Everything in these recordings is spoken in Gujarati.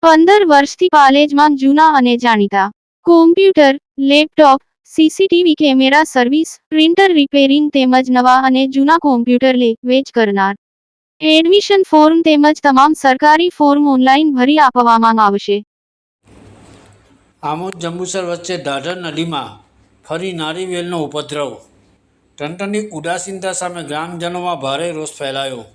15 વર્ષથી પાલેજમાં જૂના અને જાણીતા computer, laptop, CCTV camera service, printer repairing તેમજ નવા અને જૂના કોમ્પ્યુટર લે વેચ કરનાર. એડમિશન ફોર્મ તેમજ તમામ સરકારી ફોર્મ ઓનલાઈન ભરી આપવામાં આવશે. આમોદ જંબુસર વચ્ચે ઢાઢર નદીમાં ફરી નારીવેલનો ઉપદ્રવ. તંત્રની ઉદાસીનતા સામે ગ્રામજનોમાં ભારે રોષ ફેલાયો.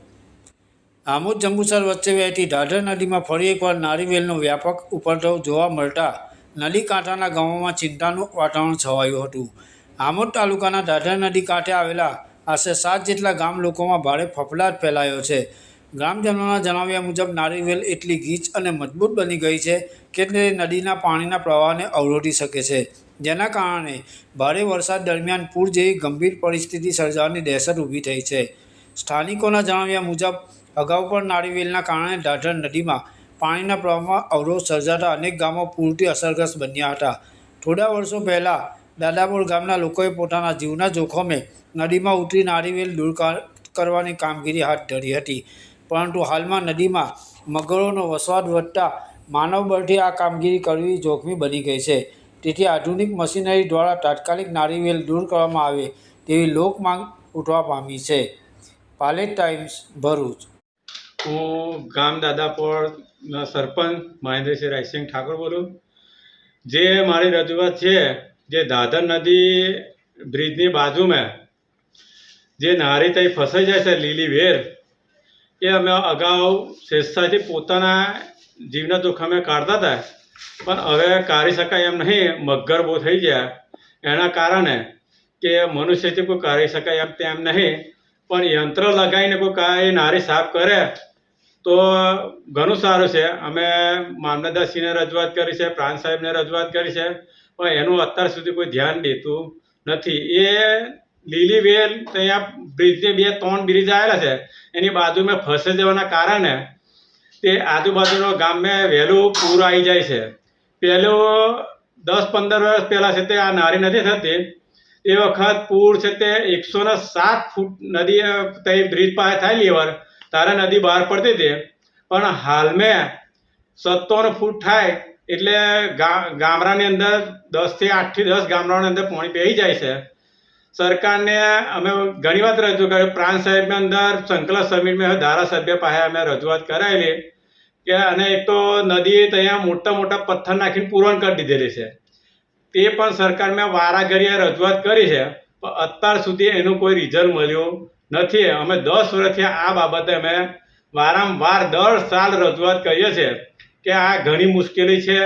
આમોદ જંબુસર વચ્ચે વહેતી ઢાઢર નદીમાં ફરી એકવાર નારીવેલનો વ્યાપક ઉપદ્રવ જોવા મળતા નદી કાંઠાના ગામોમાં ચિંતાનું વાતાવરણ છવાયું હતું. આમોદ તાલુકાના ઢાઢર નદી કાંઠે આવેલા આશરે 7 જેટલા ગામ લોકોમાં ભારે ફફડાટ ફેલાયો છે. ગ્રામજનોના જણાવ્યા મુજબ નારીવેલ એટલી ગીચ અને મજબૂત બની ગઈ છે કે તે નદીના પાણીના પ્રવાહને અવરોધી શકે છે, જેના કારણે ભારે વરસાદ દરમિયાન પૂર જેવી ગંભીર પરિસ્થિતિ સર્જાવાની દહેશત ઊભી થઈ છે. સ્થાનિકોના જણાવ્યા મુજબ અગાઉ પણ નારીવેલના કારણે ઢાઢર નદીમાં પાણીના પ્રવાહમાં અવરોધ સર્જાતા અનેક ગામો પૂરથી અસરગ્રસ્ત બન્યા હતા. થોડા વર્ષો પહેલાં દાદાપુર ગામના લોકોએ પોતાના જીવના જોખમે નદીમાં ઉતરી નારીવેલ દૂર કરવાની કામગીરી હાથ ધરી હતી, પરંતુ હાલમાં નદીમાં મગરોનો વસવાટ વધતા માનવબળથી આ કામગીરી કરવી જોખમી બની ગઈ છે. તેથી આધુનિક મશીનરી દ્વારા તાત્કાલિક નારીવેલ દૂર કરવામાં આવે તેવી લોક માંગ ઉઠવા પામી છે. પાલેજ ટાઈમ્સ, ભરૂચ. હું ગામ દાદાપોરના સરપંચ મહેન્દ્રસિંહ રાયસિંહ ઠાકોર બોલું. જે મારી રજૂઆત છે, જે ઢાઢર નદી બ્રિજની બાજુમાં જે નારી તઈ ફસાઈ જાય છે લીલી વેર, એ અમે અગાઉ સ્વેચ્છાથી પોતાના જીવના જોખમે કાઢતા હતા, પણ હવે કાઢી શકાય એમ નહીં. મગર બહુ થઈ ગયા એના કારણે કે મનુષ્યથી કોઈ કાઢી શકાય એમ તેમ નહીં, પણ યંત્ર લગાવીને કોઈ કાંઈ નારી સાફ કરે તો ઘણું સારું છે. અમે મામલતદારશ્રીને રજૂઆત કરી છે, પ્રાંત સાહેબને રજૂઆત કરી છે, પણ એનું અત્યાર સુધી કોઈ ધ્યાન દેતું નથી. એ લીલી વેલ ત્યાં બ્રિજની 2-3 બ્રિજ આવેલા છે, એની બાજુમાં ફસાઈ જવાના કારણે તે આજુબાજુના ગામમાં વહેલું પૂર આવી જાય છે. પહેલું 10-15 વર્ષ પહેલાં છે તે આ નારી નથી થતી એ વખત પૂર છે તે 107 ફૂટ નદી ત્યાં બ્રિજ પાસે થાય લેવર તારે નદી બહાર પડતી હતી, પણ હાલમાં 57 ફૂટ થાય એટલે ગામડાની અંદર 8 થી 10 ગામડાની અંદર પાણી બેસી જાય છે. સરકારને અમે ઘણી વાત રજૂ કરી, પ્રાંત સાહેબની અંદર સંકલન સમિતિમાં ધારાસભ્ય પાસે અમે રજૂઆત કરાયેલી કે અને એક તો નદી ત્યાં મોટા મોટા પથ્થર નાખીને પૂરણ કરી દીધેલી છે. તે પણ સરકારમાં વારાઘડીએ રજૂઆત કરી છે, પણ અત્યાર સુધી એનું કોઈ રિઝલ્ટ મળ્યું નથી. અમે 10 વર્ષથી આ બાબતે અમે વારંવાર દર સાલ રજૂઆત કરીએ છીએ કે આ ઘણી મુશ્કેલી છે.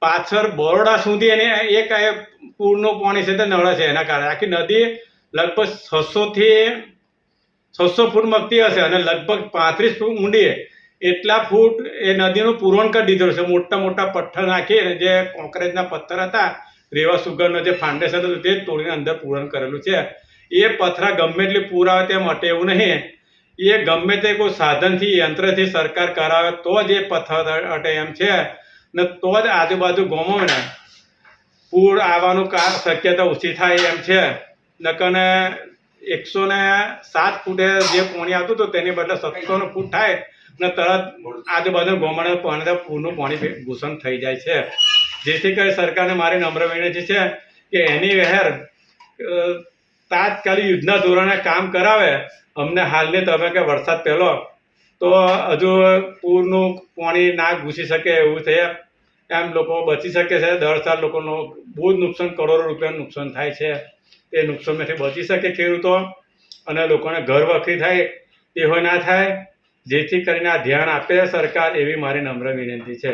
પાછળ બરોડા સુધી એને એક પૂરનું પાણી છે તે નળે છે, એના કારણે આખી નદી લગભગ 600 ફૂટ મગતી હશે અને લગભગ 35 ફૂટ ઊંડી એટલા ફૂટ એ નદીનું પૂરણ કરી દીધેલું છે. મોટા મોટા પથ્થર નાખીને જે કોંક્રીટના પથ્થર હતા, રેવા સુગરનો જે ફાઉન્ડેશન હતું તે તોડીને અંદર પૂરણ કરેલું છે. એ પથરા ગમે એટલી પૂર આવે તેમ હટે એવું નહીં. એ ગમે તે કોઈ સાધનથી યંત્રથી સરકાર કરાવે તો જ એ પથ્થર હટે એમ છે, ને તો જ આજુબાજુ ગામોમાં પૂર આવવાનું શક્યતા ઓછી થાય એમ છે. નકને 107 ફૂટે જે પાણી આવતું હતું તેની બદલે 57 ફૂટ થાય ને તરત આજુબાજુ ગામડાના પૂરનું પાણી ઘૂસણ થઈ જાય છે. જેથી કરી સરકારને મારી નમ્ર વિનંતી છે કે એની વહેર તાત્કાલિક યુદ્ધના ધોરણે કામ કરાવે. અમને હાલની તબક્કે વરસાદ પહેલો તો હજુ પૂરનું પાણી ના ઘૂસી શકે એવું છે, એમ લોકો બચી શકે છે. દર સાલ લોકોનું બહુ જ નુકસાન, કરોડો રૂપિયાનું નુકસાન થાય છે. એ નુકસાનમાંથી બચી શકે ખેડૂતો અને લોકોને ઘર વખરી થાય તેવો ના થાય. જેથી કરીને આ ધ્યાન આપે સરકાર, એવી મારી નમ્ર વિનંતી છે.